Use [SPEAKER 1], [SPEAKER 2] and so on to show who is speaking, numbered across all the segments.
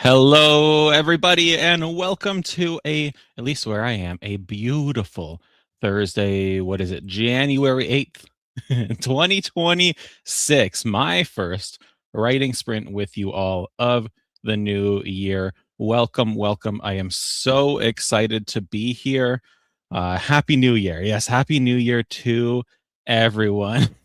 [SPEAKER 1] Hello, everybody, and welcome to at least where I am, a beautiful Thursday. What is it? January 8th, 2026. My first writing sprint with you all of the new year. Welcome, welcome. I am so excited to be here. Happy New Year. Yes, Happy New Year to everyone.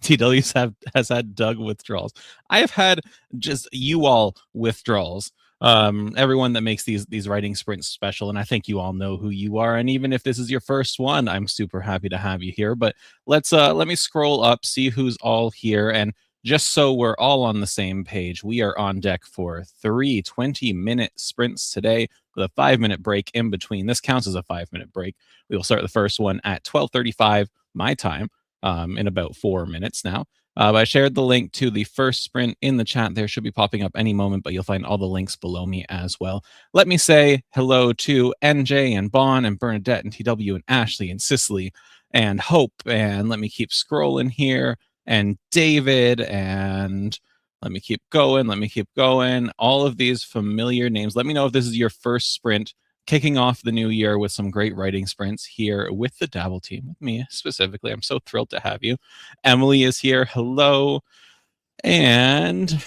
[SPEAKER 1] has had Doug withdrawals. I have had just you all withdrawals, everyone that makes these writing sprints special, and I think you all know who you are. And even if this is your first one, I'm super happy to have you here. But let me scroll up, see who's all here, and just so we're all on the same page, we are on deck for 3 20-minute sprints today with a 5-minute break in between. This counts as a 5-minute break. We will start the first one at 12:35 my time, in about 4 minutes now. I shared the link to the first sprint in the chat. There should be popping up any moment, but you'll find all the links below me as well. Let me say hello to NJ and Bon and Bernadette and TW and Ashley and Cicely and Hope. And let me keep scrolling here. And David, and let me keep going. Let me keep going. All of these familiar names. Let me know if this is your first sprint, kicking off the new year with some great writing sprints here with the Dabble team, with me specifically. I'm so thrilled to have you. Emily is here. Hello. And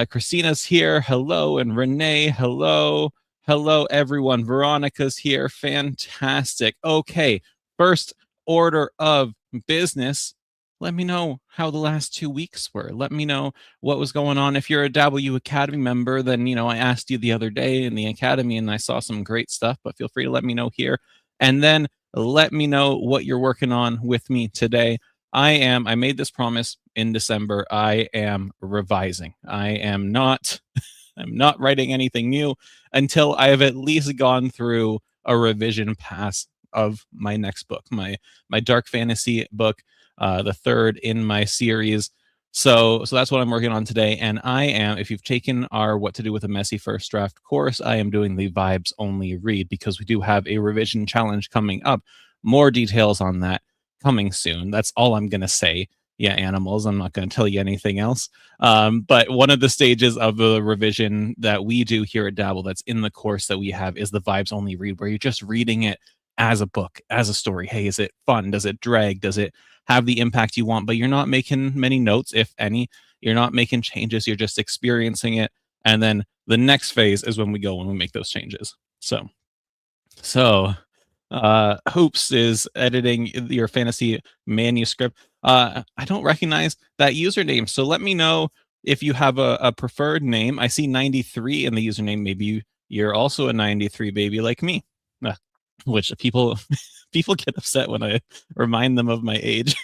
[SPEAKER 1] Christina's here. Hello. And Renee. Hello. Hello, everyone. Veronica's here. Fantastic. Okay. First order of business. Let me know how the last 2 weeks were. Let me know what was going on. If you're a W Academy member, then, I asked you the other day in the Academy and I saw some great stuff, but feel free to let me know here. And then let me know what you're working on with me today. I made this promise in December. I am revising. I'm not writing anything new until I have at least gone through a revision pass of my next book, my dark fantasy book, the third in my series. So that's what I'm working on today. And if you've taken our What to Do with a Messy First Draft course, I am doing the vibes only read because we do have a revision challenge coming up. More details on that coming soon. That's all I'm going to say. Yeah, animals. I'm not going to tell you anything else. But one of the stages of the revision that we do here at Dabble that's in the course that we have is the vibes only read, where you're just reading it as a book, as a story. Hey, is it fun? Does it drag? Does it have the impact you want? But you're not making many notes, if any. You're not making changes. You're just experiencing it. And then the next phase is when we make those changes. So Hoops is editing your fantasy manuscript. I don't recognize that username, so let me know if you have a preferred name. I see 93 in the username. Maybe you're also a 93 baby like me, which people get upset when I remind them of my age.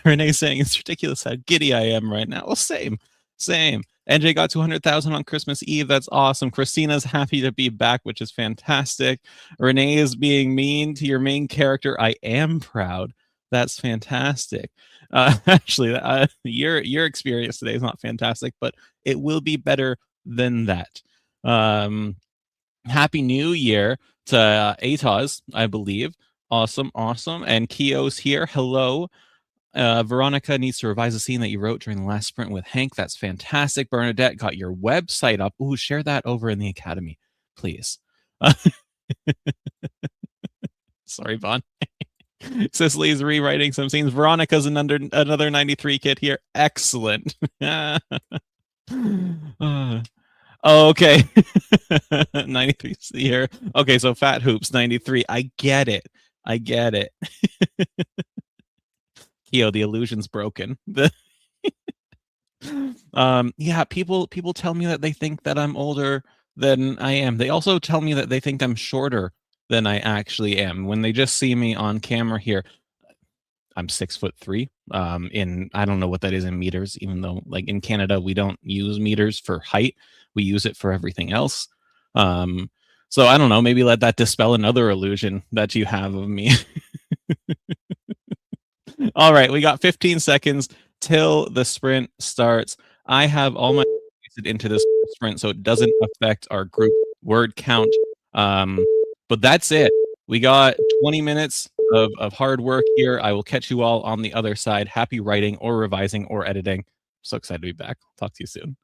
[SPEAKER 1] Renee's saying it's ridiculous how giddy I am right now. Well, same. NJ got 200,000 on Christmas Eve. That's awesome. Christina's happy to be back, which is fantastic. Renee is being mean to your main character. I am proud. That's fantastic. Actually, your experience today is not fantastic, but it will be better than that. Happy New Year to Ataz, I believe. Awesome. And Kio's here. Hello. Veronica needs to revise a scene that you wrote during the last sprint with Hank. That's fantastic. Bernadette got your website up. Ooh, share that over in the Academy, please. Sorry, Vaughn. Cicely's rewriting some scenes. Veronica's another 93 kid here. Excellent. Okay. 93 here. Okay, so Fat Hoops 93. I get it. Keo, the illusion's broken. Yeah, people tell me that they think that I'm older than I am. They also tell me that they think I'm shorter than I actually am. When they just see me on camera here, I'm 6'3". I don't know what that is in meters, even though like in Canada, we don't use meters for height. We use it for everything else. So I don't know, maybe let that dispel another illusion that you have of me. All right, we got 15 seconds till the sprint starts. I have all my into this sprint, so it doesn't affect our group word count. But that's it. We got 20 minutes of hard work here. I will catch you all on the other side. Happy writing or revising or editing. So excited to be back. Talk to you soon.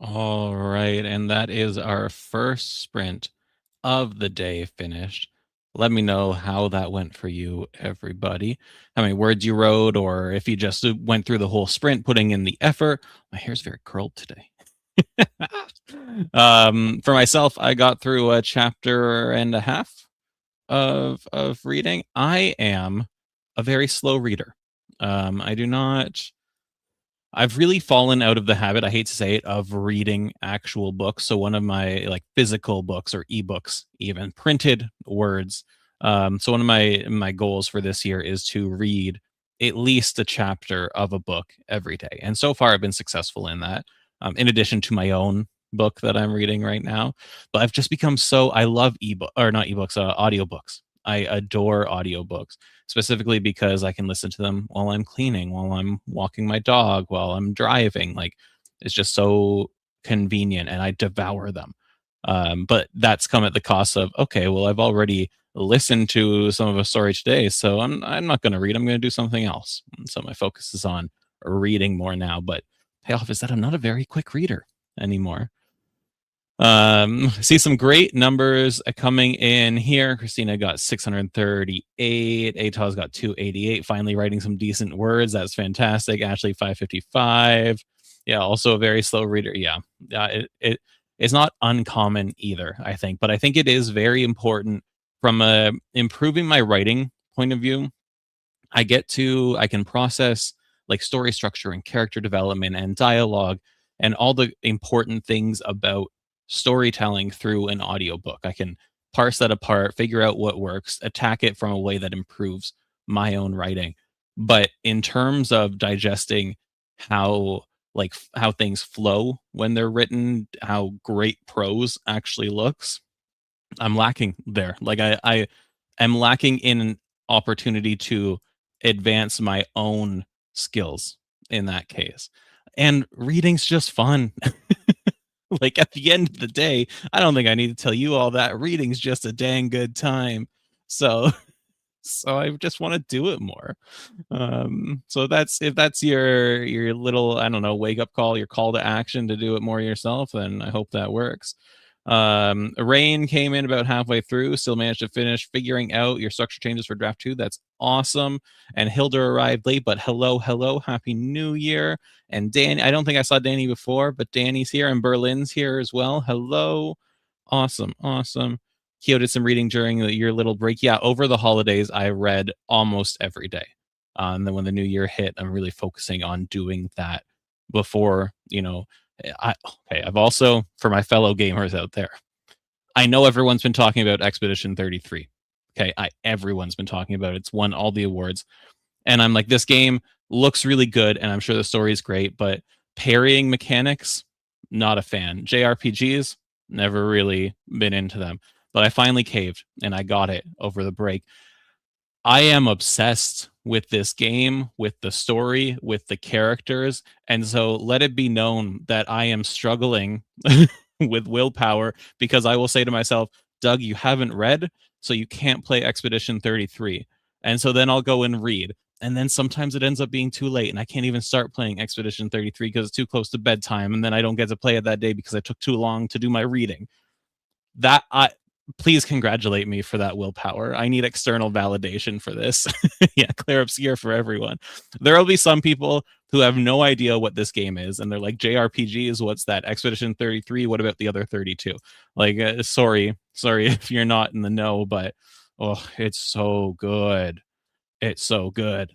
[SPEAKER 1] All right, and that is our first sprint of the day finished. Let me know how that went for you, everybody. How many words you wrote, or if you just went through the whole sprint, putting in the effort. My hair's very curled today. For myself, I got through a chapter and a half of reading. I am a very slow reader. I do not I've really fallen out of the habit, I hate to say it, of reading actual books. So one of my like physical books or ebooks, even printed words. So one of my goals for this year is to read at least a chapter of a book every day. And so far I've been successful in that. In addition to my own book that I'm reading right now. But I've just become so I love ebook or not ebooks, audiobooks. I adore audiobooks specifically because I can listen to them while I'm cleaning, while I'm walking my dog, while I'm driving. Like it's just so convenient and I devour them. But that's come at the cost of, okay, well, I've already listened to some of a story today, so I'm not going to read. I'm going to do something else. And so my focus is on reading more now. But payoff is that I'm not a very quick reader anymore. See some great numbers coming in here. Christina got 638. Atol's got 288. Finally writing some decent words. That's fantastic. Ashley 555. Yeah, also a very slow reader. Yeah, it's not uncommon either, I think, but I think it is very important from a improving my writing point of view. I can process like story structure and character development and dialogue and all the important things about storytelling through an audiobook. I can parse that apart, figure out what works, attack it from a way that improves my own writing. But in terms of digesting how how things flow when they're written, how great prose actually looks, I'm lacking there. I am lacking in an opportunity to advance my own skills in that case. And reading's just fun. Like at the end of the day, I don't think I need to tell you all that. Reading's just a dang good time. So so I just want to do it more. So that's if that's your little, I don't know, wake up call, your call to action to do it more yourself, then I hope that works. Rain came in about halfway through, still managed to finish figuring out your structure changes for draft two. That's awesome. And Hilda arrived late, but hello, hello, happy new year. And Danny, I don't think I saw Danny before, but Danny's here and Berlin's here as well. Hello. Awesome, awesome. Kyo did some reading during your little break. Yeah, over the holidays, I read almost every day. And then when the new year hit, I'm really focusing on doing that before, okay, I've also, for my fellow gamers out there, I know everyone's been talking about Expedition 33. Okay, everyone's been talking about it. It's won all the awards. And I'm like, this game looks really good, and I'm sure the story is great, but parrying mechanics, not a fan. JRPGs, never really been into them. But I finally caved and I got it over the break. I am obsessed with this game, with the story, with the characters. And so let it be known that I am struggling with willpower because I will say to myself, Doug, you haven't read, so you can't play Expedition 33. And so then I'll go and read. And then sometimes it ends up being too late and I can't even start playing Expedition 33 because it's too close to bedtime. And then I don't get to play it that day because I took too long to do my reading. That I Please congratulate me for that willpower. I need external validation for this. Yeah, clear obscure for everyone. There will be some people who have no idea what this game is, and they're like, JRPGs, what's that? Expedition 33, what about the other 32? Like, sorry if you're not in the know, but oh, it's so good. It's so good.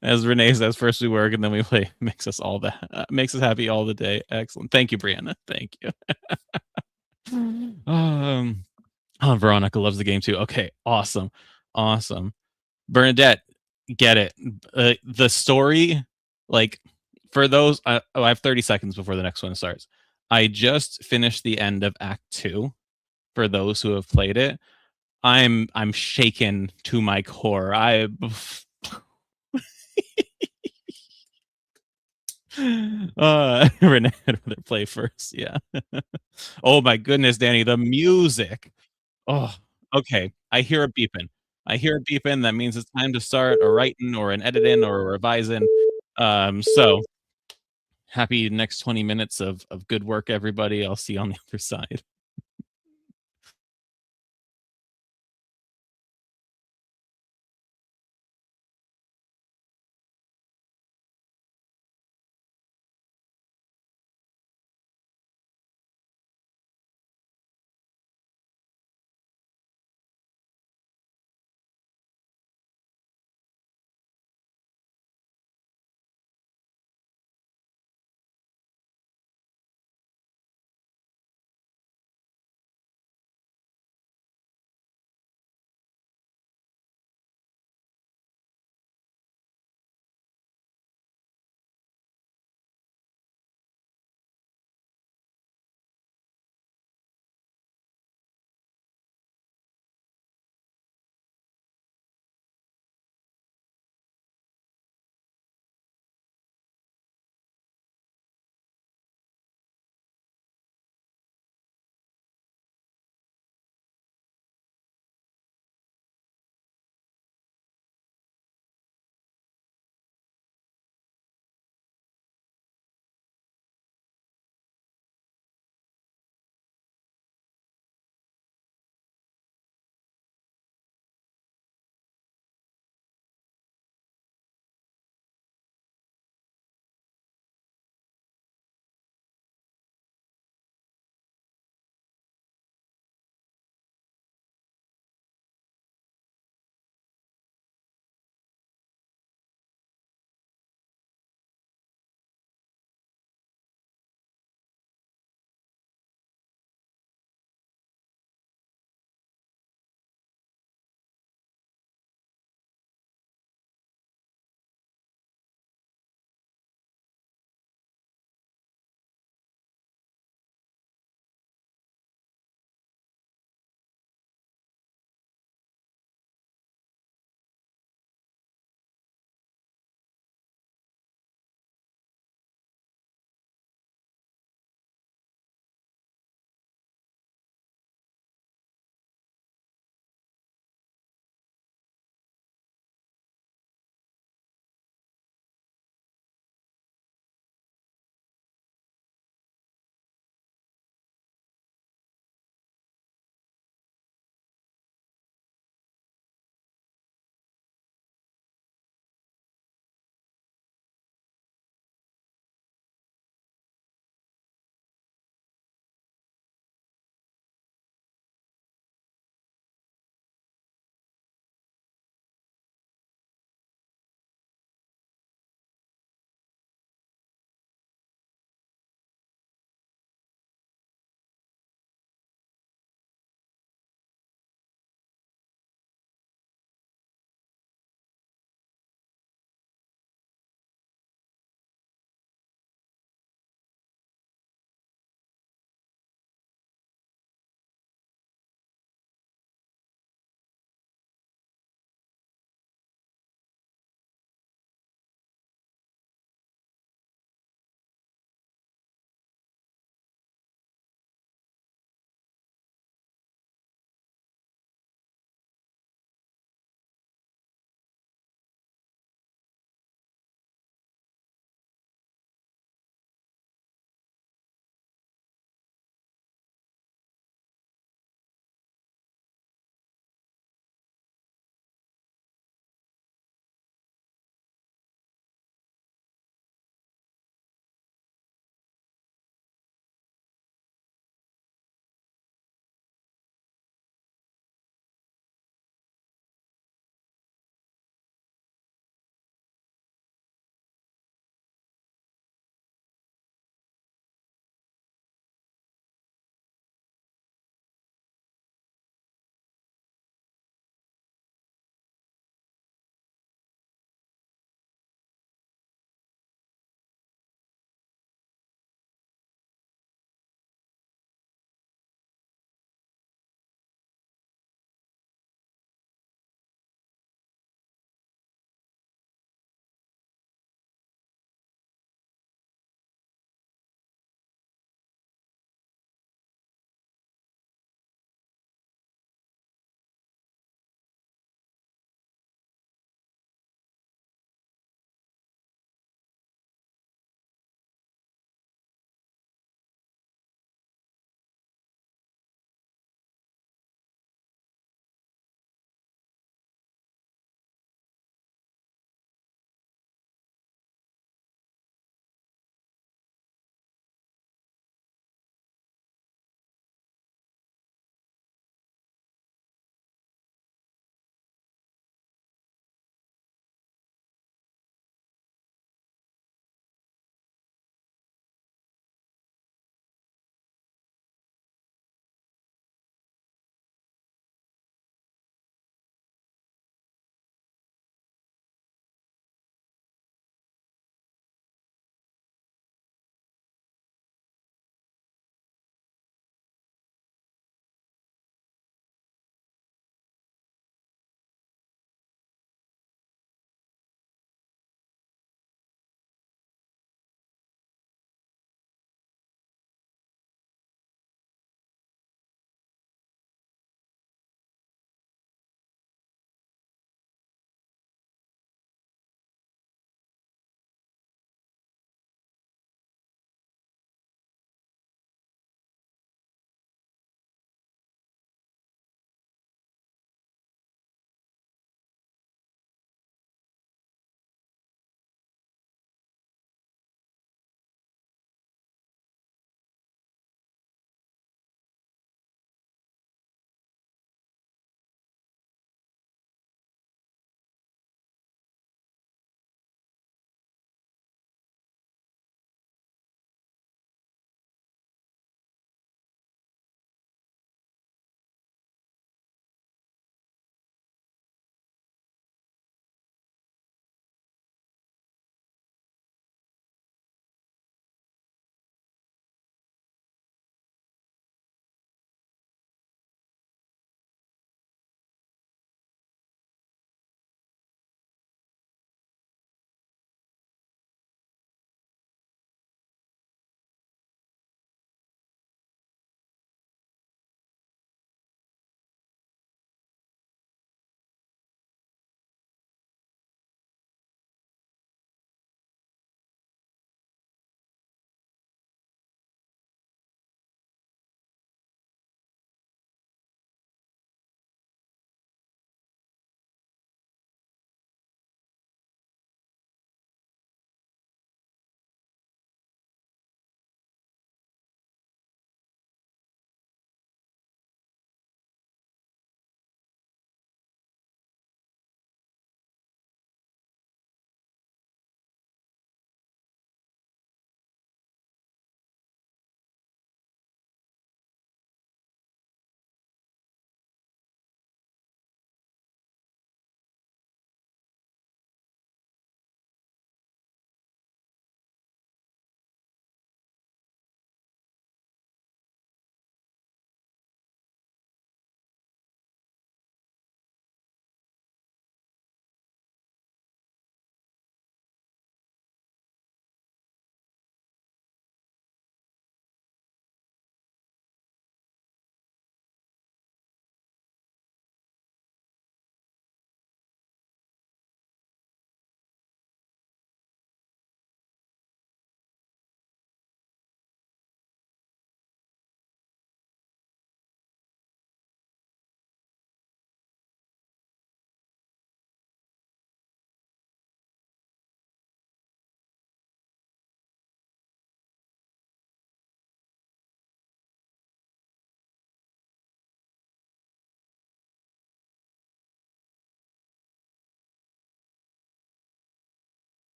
[SPEAKER 1] As Renee says, first we work and then we play. Makes us happy all the day. Excellent. Thank you, Brianna. Thank you. um, Veronica loves the game too. Okay, awesome, awesome. Bernadette, get it. The story, like for those, I have 30 seconds before the next one starts. I just finished the end of Act 2. For those who have played it, I'm shaken to my core. Renee would rather play first. Yeah. Oh my goodness, Danny, the music. Oh, okay. I hear a beeping. I hear a beeping. That means it's time to start a writing or an editing or a revising. So Happy next 20 minutes of good work, everybody. I'll see you on the other side.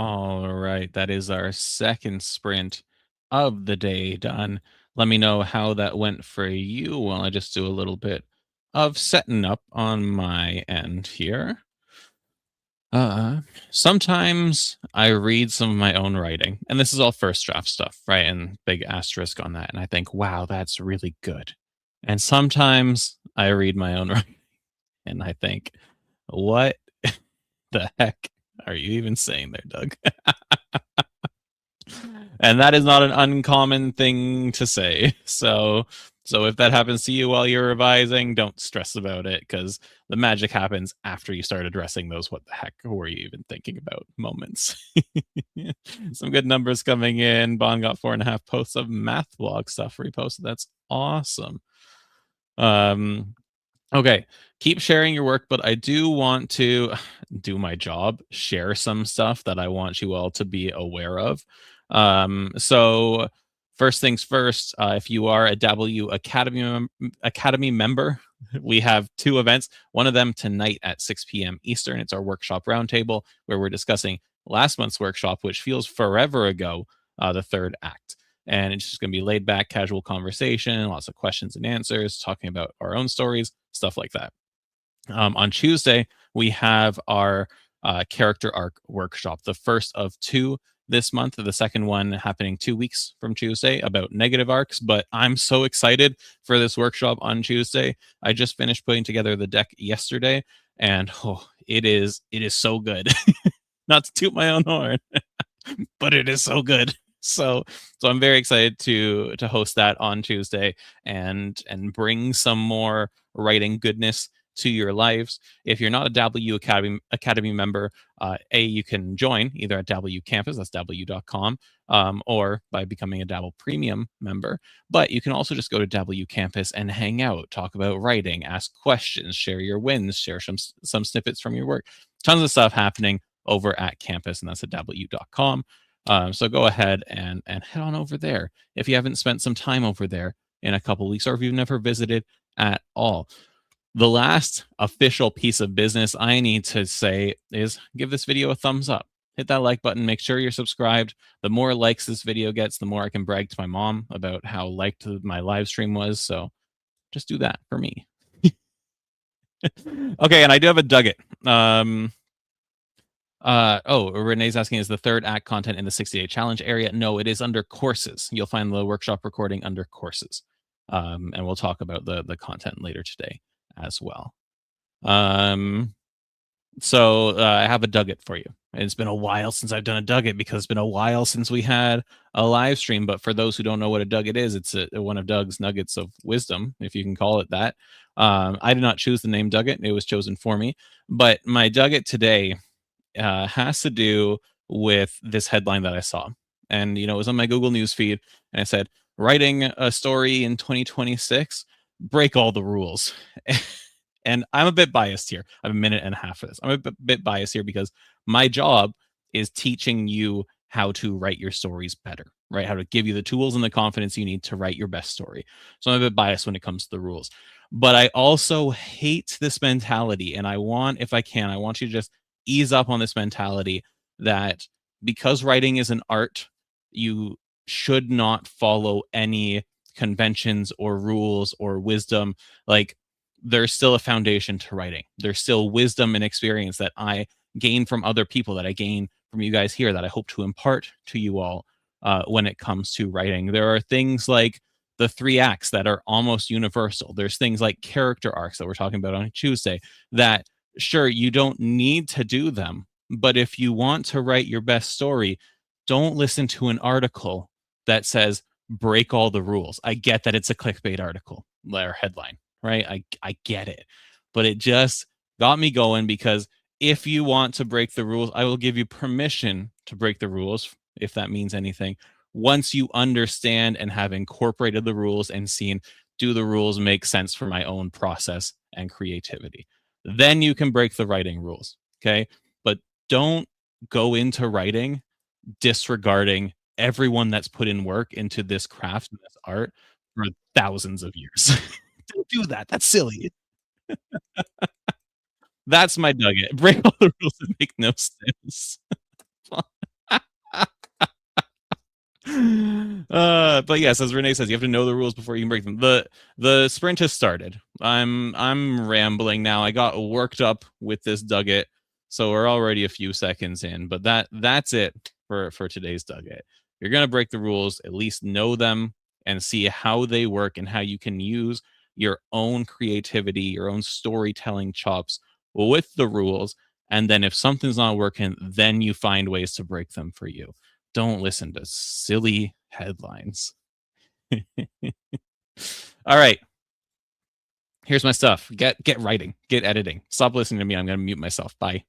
[SPEAKER 1] All right, that is our second sprint of the day done. Let me know how that went for you while I just do a little bit of setting up on my end here. Uh, Sometimes I read some of my own writing, and this is all first draft stuff, right? And big asterisk on that. And I think, wow, that's really good. And sometimes I read my own writing, and I think, what the heck are you even saying there, Doug? And that is not an uncommon thing to say. So if that happens to you while you're revising, don't stress about it because the magic happens after you start addressing those what the heck were you even thinking about moments. Some good numbers coming in. Bond got 4.5 posts of math blog stuff reposted. That's awesome. Um, Okay, keep sharing your work, but I do want to do my job, share some stuff that I want you all to be aware of. So first things first, if you are a W Academy member, we have two events. One of them tonight at 6 p.m. Eastern. It's our workshop roundtable where we're discussing last month's workshop, which feels forever ago, the third act. And it's just going to be laid back, casual conversation, lots of questions and answers, talking about our own stories, stuff like that. On Tuesday, we have our character arc workshop, the first of two this month. The second one happening 2 weeks from Tuesday about negative arcs. But I'm so excited for this workshop on Tuesday. I just finished putting together the deck yesterday, and it is so good. Not to toot my own horn, but it is so good. So I'm very excited to host that on Tuesday and bring some more writing goodness to your lives. If you're not a W Academy member, you can join either at W Campus, that's w.com, or by becoming a Dabble Premium member. But you can also just go to W Campus and hang out, talk about writing, ask questions, share your wins, share some snippets from your work. Tons of stuff happening over at campus, and that's at w.com. So go ahead and head on over there if you haven't spent some time over there in a couple weeks, or if you've never visited at all. The last official piece of business I need to say is give this video a thumbs up. Hit that like button. Make sure you're subscribed. The more likes this video gets, the more I can brag to my mom about how liked my live stream was. So just do that for me. Okay, and I do have a dug it. Renee's asking, is the third act content in the 60-day challenge area? No, it is under courses. You'll find the workshop recording under courses. And we'll talk about the content later today as well. So I have a dug it for you. It's been a while since I've done a dug it because it's been a while since we had a live stream. But for those who don't know what a dug it is, it's one of Doug's nuggets of wisdom, if you can call it that. I did not choose the name dug it. It was chosen for me. But my dug it today has to do with this headline that I saw. And, it was on my Google News feed. And I said, writing a story in 2026, break all the rules. And I'm a bit biased here. I have a minute and a half for this. I'm a bit biased here because my job is teaching you how to write your stories better, right? How to give you the tools and the confidence you need to write your best story. So I'm a bit biased when it comes to the rules. But I also hate this mentality. And if I can, I want you to just ease up on this mentality that because writing is an art, you should not follow any conventions or rules or wisdom. Like, there's still a foundation to writing. There's still wisdom and experience that I gain from other people, that I gain from you guys here, that I hope to impart to you all when it comes to writing. There are things like the three acts that are almost universal. There's things like character arcs that we're talking about on Tuesday that, sure, you don't need to do them, but if you want to write your best story, don't listen to an article that says break all the rules. I get that it's a clickbait article or headline, right? I get it. But it just got me going because if you want to break the rules, I will give you permission to break the rules, if that means anything, once you understand and have incorporated the rules and seen, do the rules make sense for my own process and creativity? Then you can break the writing rules. Okay. But don't go into writing disregarding everyone that's put in work into this craft and this art for thousands of years. Don't do that. That's silly. That's my nugget. Break all the rules that make no sense. But yes, as Renee says, you have to know the rules before you can break them. The sprint has started. I'm rambling now. I got worked up with this Dugget, so we're already a few seconds in. But that's it for today's Dugget. You're gonna break the rules, at least know them and see how they work and how you can use your own creativity, your own storytelling chops with the rules. And then if something's not working, then you find ways to break them for you. Don't listen to silly headlines. All right. Here's my stuff. Get writing. Get editing. Stop listening to me. I'm going to mute myself. Bye.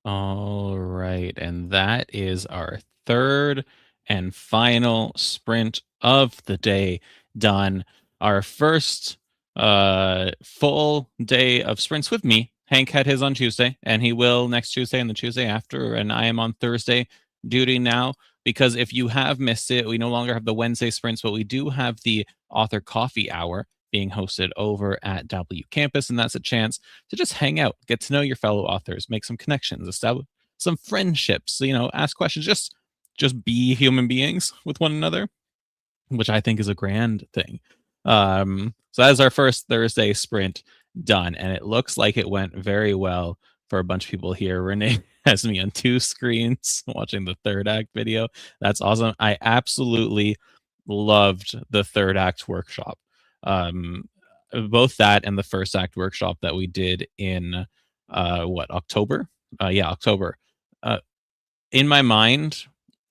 [SPEAKER 1] All right. And that is our third and final sprint of the day done. Our first full day of sprints with me. Hank had his on Tuesday, and he will next Tuesday and the Tuesday after. And I am on Thursday duty now, because if you have missed it, we no longer have the Wednesday sprints, but we do have the author coffee hour being hosted over at W Campus. And that's a chance to just hang out, get to know your fellow authors, make some connections, establish some friendships, ask questions, just be human beings with one another, which I think is a grand thing. So that is our first Thursday sprint done, and it looks like it went very well for a bunch of people here. Renee has me on two screens watching the third act video. That's awesome. I absolutely loved the third act workshop. Um, Both that and the first act workshop that we did in October? Yeah, October. Uh, in my mind,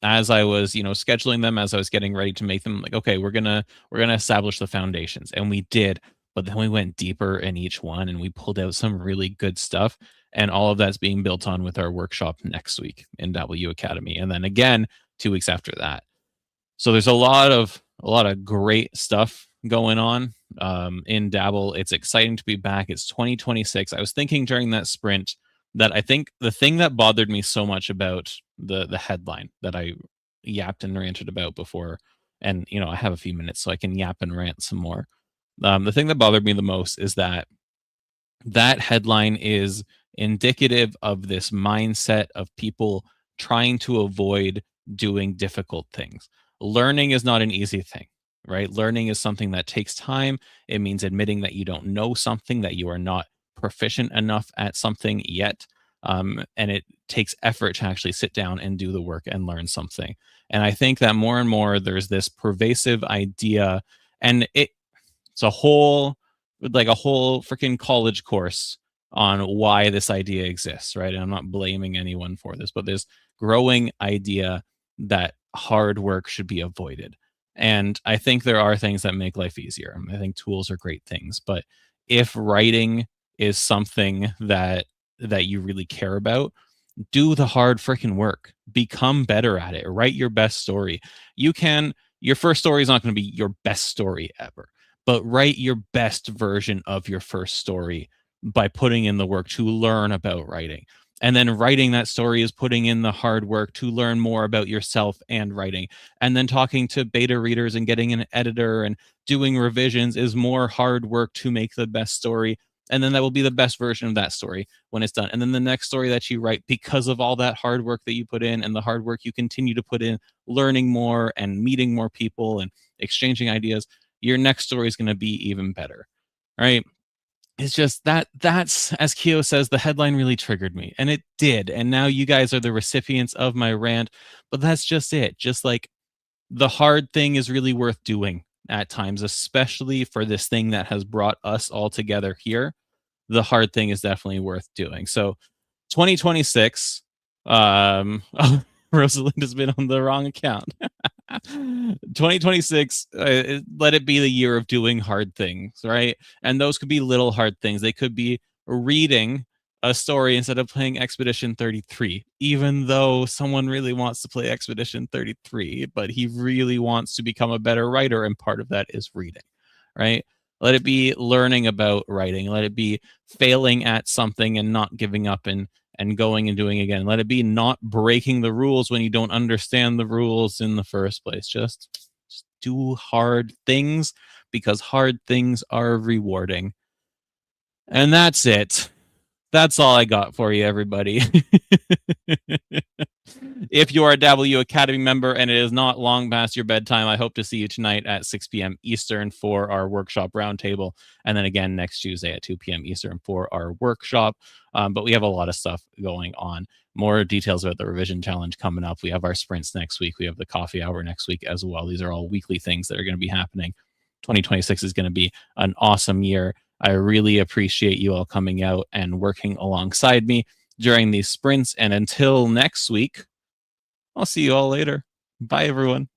[SPEAKER 1] as I was, scheduling them, as I was getting ready to make them, like, okay, we're gonna establish the foundations, and we did. But then we went deeper in each one, and we pulled out some really good stuff, and all of that's being built on with our workshop next week in W Academy, and then again 2 weeks after that. So there's a lot of great stuff going on in Dabble. It's exciting to be back. It's 2026. I was thinking during that sprint that I think the thing that bothered me so much about the headline that I yapped and ranted about before, and I have a few minutes so I can yap and rant some more. The thing that bothered me the most is that headline is indicative of this mindset of people trying to avoid doing difficult things. Learning is not an easy thing, right? Learning is something that takes time. It means admitting that you don't know something, that you are not proficient enough at something yet. And it takes effort to actually sit down and do the work and learn something. And I think that more and more there's this pervasive idea, and it's a whole freaking college course on why this idea exists, right? And I'm not blaming anyone for this, but there's growing idea that hard work should be avoided. And I think there are things that make life easier. I think tools are great things, but if writing is something that you really care about, do the hard freaking work. Become better at it. Write your best story. Your first story is not going to be your best story ever, but write your best version of your first story by putting in the work to learn about writing. And then writing that story is putting in the hard work to learn more about yourself and writing. And then talking to beta readers and getting an editor and doing revisions is more hard work to make the best story. And then that will be the best version of that story when it's done. And then the next story that you write, because of all that hard work that you put in and the hard work you continue to put in, learning more and meeting more people and exchanging ideas, your next story is going to be even better. Right? It's just that's, as Keo says, the headline really triggered me, and it did. And now you guys are the recipients of my rant, but that's just it. Just like, the hard thing is really worth doing at times, especially for this thing that has brought us all together here. The hard thing is definitely worth doing. So 2026, Rosalinda's been on the wrong account. 2026, let it be the year of doing hard things, right? And those could be little hard things. They could be reading a story instead of playing Expedition 33, even though someone really wants to play Expedition 33, but he really wants to become a better writer, and part of that is reading, right? Let it be learning about writing. Let it be failing at something and not giving up and going and doing again. Let it be not breaking the rules when you don't understand the rules in the first place. Just do hard things, because hard things are rewarding. And that's it. That's all I got for you, everybody. If you are a W Academy member and it is not long past your bedtime, I hope to see you tonight at 6 p.m. Eastern for our workshop roundtable, and then again next Tuesday at 2 p.m. Eastern for our workshop. But we have a lot of stuff going on. More details about the revision challenge coming up. We have our sprints next week. We have the coffee hour next week as well. These are all weekly things that are going to be happening. 2026 is going to be an awesome year. I really appreciate you all coming out and working alongside me during these sprints. And until next week, I'll see you all later. Bye, everyone.